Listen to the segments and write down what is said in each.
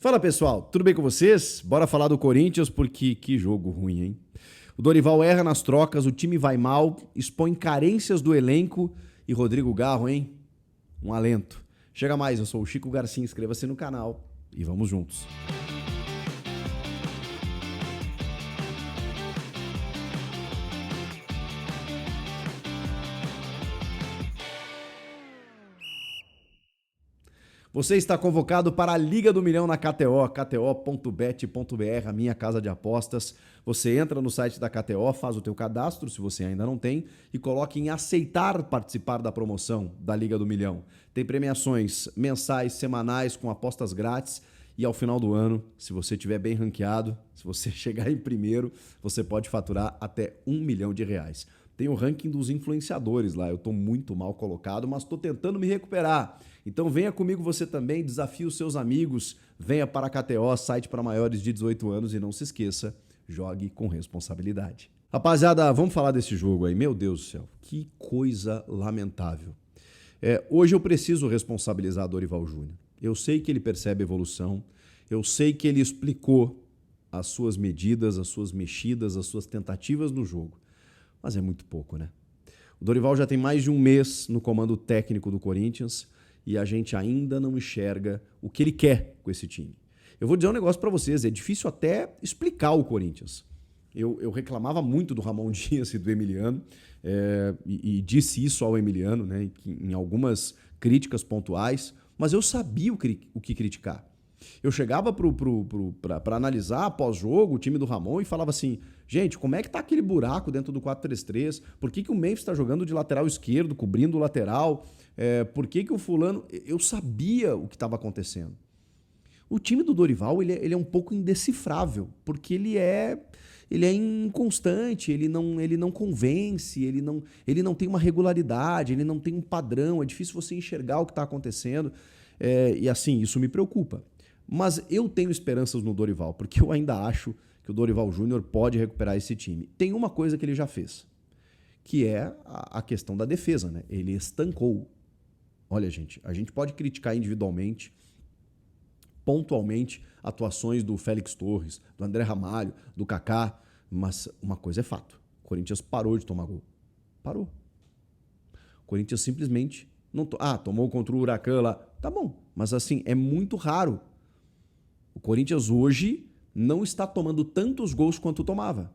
Fala pessoal, tudo bem com vocês? Bora falar do Corinthians porque que jogo ruim, hein? O Dorival erra nas trocas, o time vai mal, expõe carências do elenco e Rodrigo Garro, hein? Um alento. Chega mais, eu sou o Chico Garcia, inscreva-se no canal e vamos juntos. Você está convocado para a Liga do Milhão na KTO, kto.bet.br, a minha casa de apostas. Você entra no site da KTO, faz o teu cadastro, se você ainda não tem, e coloque em aceitar participar da promoção da Liga do Milhão. Tem premiações mensais, semanais, com apostas grátis. E ao final do ano, se você estiver bem ranqueado, se você chegar em primeiro, você pode faturar até R$1 milhão. Tem o ranking dos influenciadores lá, eu estou muito mal colocado, mas estou tentando me recuperar. Então venha comigo você também, desafie os seus amigos, venha para a KTO, site para maiores de 18 anos e não se esqueça, jogue com responsabilidade. Rapaziada, vamos falar desse jogo aí, meu Deus do céu, que coisa lamentável. Hoje eu preciso responsabilizar Dorival Júnior. Eu sei que ele percebe evolução, eu sei que ele explicou as suas medidas, as suas mexidas, as suas tentativas no jogo. Mas é muito pouco, né? O Dorival já tem mais de um mês no comando técnico do Corinthians e a gente ainda não enxerga o que ele quer com esse time. Eu vou dizer um negócio para vocês, é difícil até explicar o Corinthians. Eu reclamava muito do Ramon Dias e do Emiliano e disse isso ao Emiliano, né, em algumas críticas pontuais, mas eu sabia o que criticar. Eu chegava para analisar pós-jogo o time do Ramon e falava assim, gente, como é que tá aquele buraco dentro do 4-3-3? Por que o Memphis está jogando de lateral esquerdo, cobrindo o lateral? Por que o fulano... Eu sabia o que estava acontecendo. O time do Dorival ele é um pouco indecifrável, porque ele é inconstante, ele não convence, ele não tem uma regularidade, ele não tem um padrão, é difícil você enxergar o que está acontecendo. E assim, isso me preocupa. Mas eu tenho esperanças no Dorival, porque eu ainda acho que o Dorival Júnior pode recuperar esse time. Tem uma coisa que ele já fez, que é a questão da defesa, né? Ele estancou. Olha, gente, a gente pode criticar individualmente, pontualmente, atuações do Félix Torres, do André Ramalho, do Kaká, mas uma coisa é fato. O Corinthians parou de tomar gol. Parou. O Corinthians simplesmente não... tomou contra o Huracan lá. Tá bom, mas assim, é muito raro. O Corinthians hoje não está tomando tantos gols quanto tomava.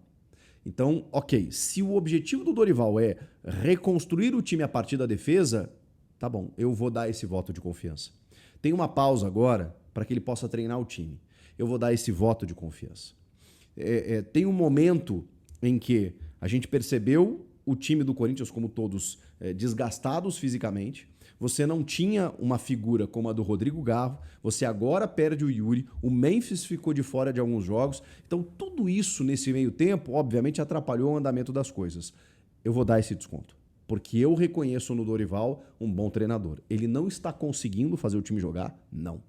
Então, ok, se o objetivo do Dorival é reconstruir o time a partir da defesa, tá bom, eu vou dar esse voto de confiança. Tem uma pausa agora para que ele possa treinar o time. Eu vou dar esse voto de confiança. Tem um momento em que a gente percebeu o time do Corinthians, como todos, desgastados fisicamente. Você não tinha uma figura como a do Rodrigo Garro, você agora perde o Yuri, o Memphis ficou de fora de alguns jogos. Então tudo isso nesse meio tempo, obviamente, atrapalhou o andamento das coisas. Eu vou dar esse desconto, porque eu reconheço no Dorival um bom treinador. Ele não está conseguindo fazer o time jogar? Não.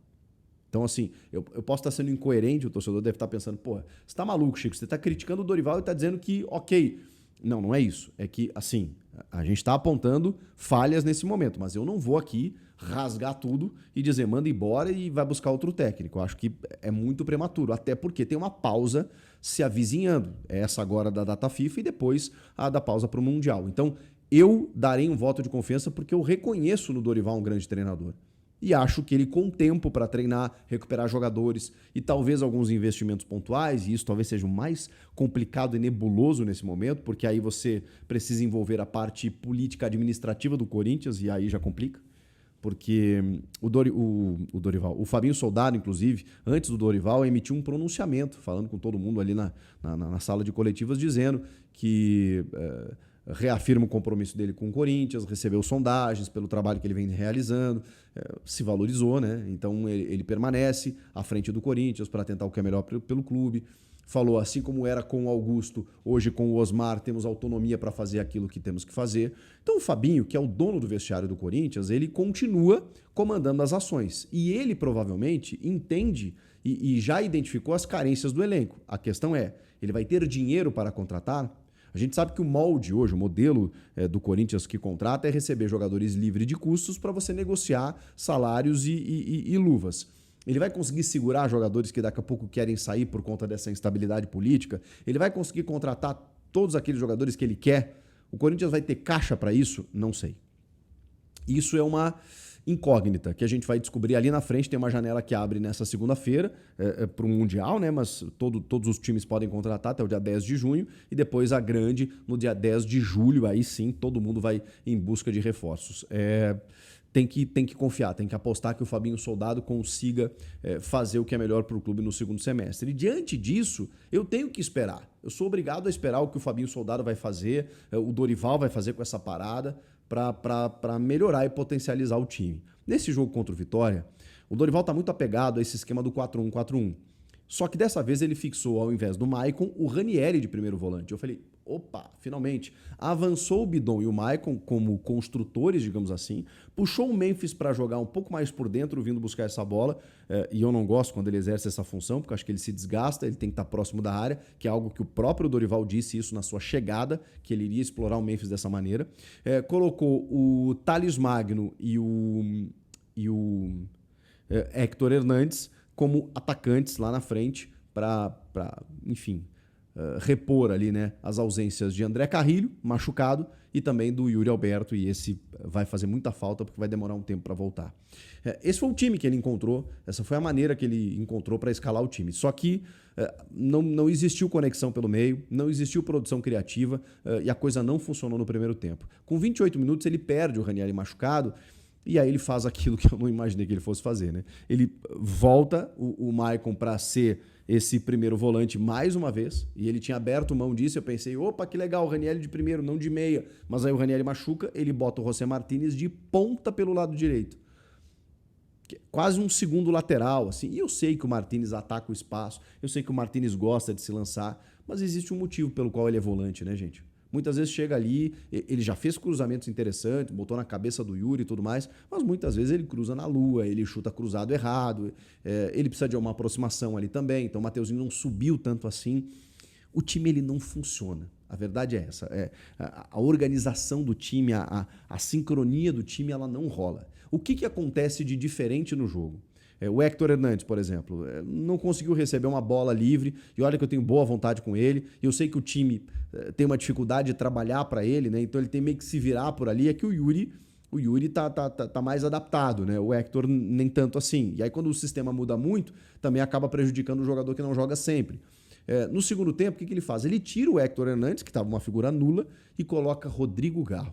Então, assim, eu posso estar sendo incoerente, o torcedor deve estar pensando, pô, você tá maluco, Chico, você está criticando o Dorival e está dizendo que, ok. Não, não é isso. É que, assim, a gente está apontando falhas nesse momento, mas eu não vou aqui rasgar tudo e dizer, manda embora e vai buscar outro técnico. Eu acho que é muito prematuro, até porque tem uma pausa se avizinhando. Essa agora da data FIFA e depois a da pausa para o Mundial. Então, eu darei um voto de confiança porque eu reconheço no Dorival um grande treinador. E acho que ele, com tempo para treinar, recuperar jogadores e talvez alguns investimentos pontuais, e isso talvez seja o mais complicado e nebuloso nesse momento, porque aí você precisa envolver a parte política administrativa do Corinthians e aí já complica. Porque o Fabinho Soldado, inclusive, antes do Dorival, emitiu um pronunciamento, falando com todo mundo ali na sala de coletivas, dizendo que... reafirma o compromisso dele com o Corinthians, recebeu sondagens pelo trabalho que ele vem realizando, se valorizou, né? Então ele permanece à frente do Corinthians para tentar o que é melhor pelo clube. Falou, assim como era com o Augusto, hoje com o Osmar, temos autonomia para fazer aquilo que temos que fazer. Então o Fabinho, que é o dono do vestiário do Corinthians, ele continua comandando as ações. E ele provavelmente entende e já identificou as carências do elenco. A questão é, ele vai ter dinheiro para contratar? A gente sabe que o molde hoje, o modelo do Corinthians que contrata é receber jogadores livres de custos para você negociar salários e luvas. Ele vai conseguir segurar jogadores que daqui a pouco querem sair por conta dessa instabilidade política? Ele vai conseguir contratar todos aqueles jogadores que ele quer? O Corinthians vai ter caixa para isso? Não sei. Isso é uma incógnita que a gente vai descobrir ali na frente. Tem uma janela que abre nessa segunda-feira para o Mundial, né? Mas todos os times podem contratar até o dia 10 de junho e depois a grande no dia 10 de julho. Aí sim, todo mundo vai em busca de reforços. Tem que confiar, tem que apostar que o Fabinho Soldado consiga fazer o que é melhor para o clube no segundo semestre. E diante disso, eu tenho que esperar. Eu sou obrigado a esperar o que o Fabinho Soldado vai fazer, o Dorival vai fazer com essa parada para melhorar e potencializar o time. Nesse jogo contra o Vitória, o Dorival está muito apegado a esse esquema do 4-1-4-1. Só que dessa vez ele fixou, ao invés do Maicon, o Ranieri de primeiro volante. Eu falei, opa, finalmente. Avançou o Bidon e o Maicon como construtores, digamos assim. Puxou o Memphis para jogar um pouco mais por dentro, vindo buscar essa bola. E eu não gosto quando ele exerce essa função, porque acho que ele se desgasta, ele tem que estar próximo da área, que é algo que o próprio Dorival disse isso na sua chegada, que ele iria explorar o Memphis dessa maneira. Colocou o Thales Magno e o Héctor Hernandes como atacantes lá na frente para enfim, repor ali, né, as ausências de André Carrilho, machucado, e também do Yuri Alberto, e esse vai fazer muita falta porque vai demorar um tempo para voltar. Esse foi o time que ele encontrou, essa foi a maneira que ele encontrou para escalar o time. Só que não existiu conexão pelo meio, não existiu produção criativa e a coisa não funcionou no primeiro tempo. Com 28 minutos ele perde o Ranieri machucado, e aí ele faz aquilo que eu não imaginei que ele fosse fazer, né? Ele volta o Maicon para ser esse primeiro volante mais uma vez, e ele tinha aberto mão disso. Eu pensei, opa, que legal, o Ranieri de primeiro, não de meia. Mas aí o Ranieri machuca, ele bota o José Martínez de ponta pelo lado direito. Quase um segundo lateral, assim. E eu sei que o Martínez ataca o espaço, eu sei que o Martínez gosta de se lançar, mas existe um motivo pelo qual ele é volante, né, gente? Muitas vezes chega ali, ele já fez cruzamentos interessantes, botou na cabeça do Yuri e tudo mais, mas muitas vezes ele cruza na lua, ele chuta cruzado errado, ele precisa de uma aproximação ali também, então o Mateuzinho não subiu tanto assim. O time ele não funciona, a verdade é essa. A organização do time, a sincronia do time, ela não rola. O que acontece de diferente no jogo? O Héctor Hernandes, por exemplo, não conseguiu receber uma bola livre, e olha que eu tenho boa vontade com ele, e eu sei que o time tem uma dificuldade de trabalhar para ele, né? Então ele tem meio que se virar por ali. É que o Yuri tá mais adaptado, né? O Héctor nem tanto assim. E aí quando o sistema muda muito, também acaba prejudicando o jogador que não joga sempre. No segundo tempo, o que ele faz? Ele tira o Héctor Hernandes, que estava uma figura nula, e coloca Rodrigo Garro.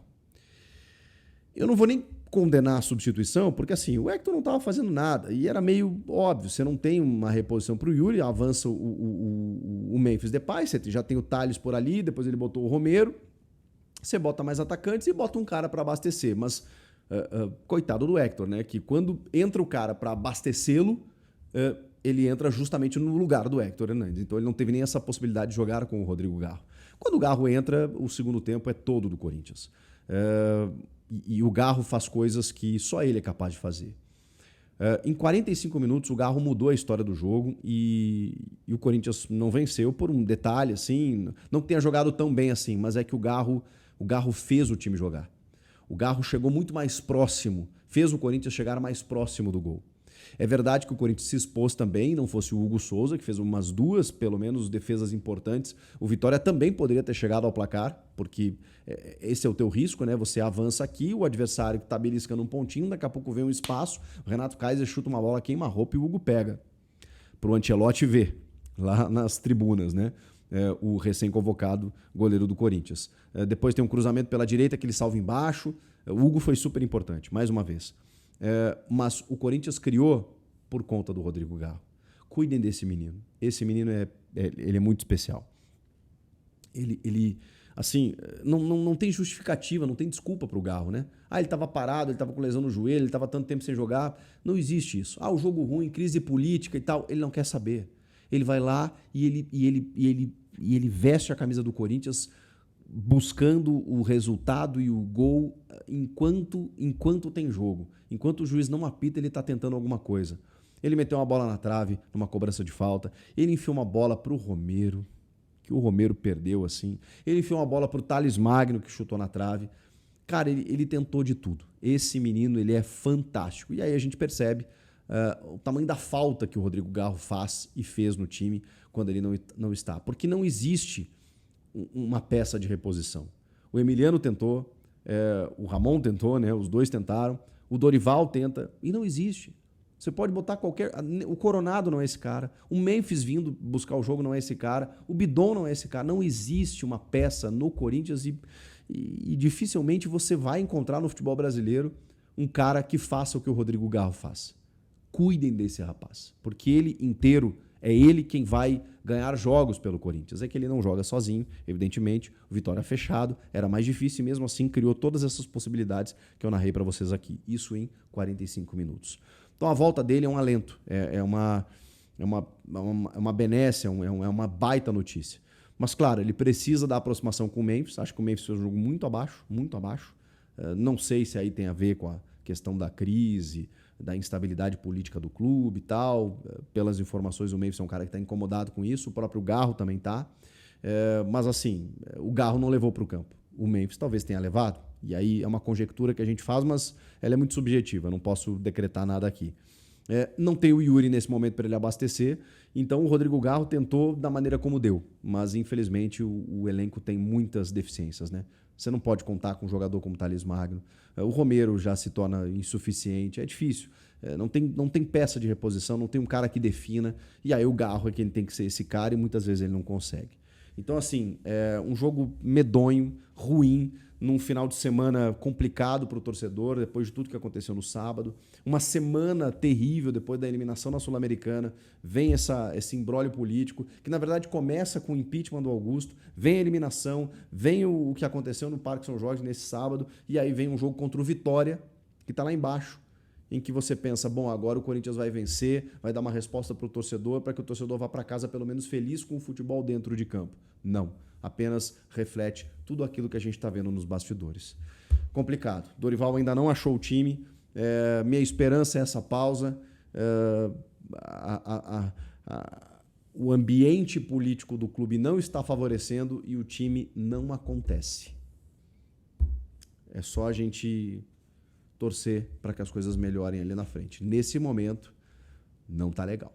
Eu não vou nem condenar a substituição, porque assim, o Héctor não estava fazendo nada, e era meio óbvio, você não tem uma reposição para o Yuri, avança o Memphis Depay, você já tem o Thales por ali, depois ele botou o Romero, você bota mais atacantes e bota um cara para abastecer, mas coitado do Héctor, né, que quando entra o cara para abastecê-lo, ele entra justamente no lugar do Héctor Hernandes, então ele não teve nem essa possibilidade de jogar com o Rodrigo Garro. Quando o Garro entra, o segundo tempo é todo do Corinthians. E o Garro faz coisas que só ele é capaz de fazer. Em 45 minutos, o Garro mudou a história do jogo e o Corinthians não venceu por um detalhe, assim, não que tenha jogado tão bem assim, mas é que o Garro fez o time jogar. O Garro chegou muito mais próximo, fez o Corinthians chegar mais próximo do gol. É verdade que o Corinthians se expôs também, não fosse o Hugo Souza, que fez umas duas, pelo menos, defesas importantes. O Vitória também poderia ter chegado ao placar, porque esse é o teu risco, né? Você avança aqui, o adversário está beliscando um pontinho, daqui a pouco vem um espaço, o Renato Kaiser chuta uma bola, queima-roupa e o Hugo pega. Para o Ancelotti ver, lá nas tribunas, né? O recém-convocado goleiro do Corinthians. Depois tem um cruzamento pela direita que ele salva embaixo. O Hugo foi super importante, mais uma vez. Mas o Corinthians criou por conta do Rodrigo Garro. Cuidem desse menino. Esse menino ele é muito especial. Ele assim, não tem justificativa, não tem desculpa para o Garro, né? Ele estava parado, ele estava com lesão no joelho, ele estava tanto tempo sem jogar. Não existe isso. O jogo ruim, crise política e tal. Ele não quer saber. Ele vai lá e ele veste a camisa do Corinthians buscando o resultado e o gol enquanto tem jogo. Enquanto o juiz não apita, ele está tentando alguma coisa. Ele meteu uma bola na trave, numa cobrança de falta. Ele enfiou uma bola para o Romero, que o Romero perdeu assim. Ele enfiou uma bola para o Thales Magno, que chutou na trave. Cara, ele tentou de tudo. Esse menino, ele é fantástico. E aí a gente percebe o tamanho da falta que o Rodrigo Garro faz e fez no time quando ele não está. Porque não existe uma peça de reposição. O Emiliano tentou, o Ramon tentou, né? Os dois tentaram, o Dorival tenta e não existe. Você pode botar qualquer... O Coronado não é esse cara, o Memphis vindo buscar o jogo não é esse cara, o Bidon não é esse cara. Não existe uma peça no Corinthians e dificilmente você vai encontrar no futebol brasileiro um cara que faça o que o Rodrigo Garro faz. Cuidem desse rapaz, porque ele inteiro é ele quem vai ganhar jogos pelo Corinthians. É que ele não joga sozinho, evidentemente. O Vitória fechado era mais difícil e mesmo assim criou todas essas possibilidades que eu narrei para vocês aqui. Isso em 45 minutos. Então a volta dele é um alento, é uma benesse, é uma baita notícia. Mas claro, ele precisa da aproximação com o Memphis. Acho que o Memphis fez um jogo muito abaixo, muito abaixo. Não sei se aí tem a ver com a questão da crise, da instabilidade política do clube e tal. Pelas informações, o Memphis é um cara que está incomodado com isso. O próprio Garro também está. Mas assim, o Garro não levou para o campo. O Memphis talvez tenha levado. E aí é uma conjectura que a gente faz, mas ela é muito subjetiva. Eu não posso decretar nada aqui. Não tem o Yuri nesse momento para ele abastecer. Então o Rodrigo Garro tentou da maneira como deu. Mas infelizmente o elenco tem muitas deficiências, né? Você não pode contar com um jogador como Thales Magno. O Romero já se torna insuficiente. É difícil. Não tem peça de reposição, não tem um cara que defina. E aí o Garro é quem tem que ser esse cara e muitas vezes ele não consegue. Então, assim, é um jogo medonho, ruim, num final de semana complicado para o torcedor, depois de tudo que aconteceu no sábado. Uma semana terrível depois da eliminação na Sul-Americana. Vem esse imbróglio político, que na verdade começa com o impeachment do Augusto, vem a eliminação, vem o que aconteceu no Parque São Jorge nesse sábado, e aí vem um jogo contra o Vitória, que está lá embaixo, em que você pensa, bom, agora o Corinthians vai vencer, vai dar uma resposta para o torcedor, para que o torcedor vá para casa pelo menos feliz com o futebol dentro de campo. Não, apenas reflete tudo aquilo que a gente está vendo nos bastidores. Complicado. Dorival ainda não achou o time, minha esperança é essa pausa, o ambiente político do clube não está favorecendo e o time não acontece. É só a gente torcer para que as coisas melhorem ali na frente. Nesse momento, não tá legal.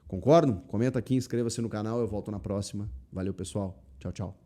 Concordam? Comenta aqui, inscreva-se no canal, eu volto na próxima. Valeu, pessoal. Tchau, tchau.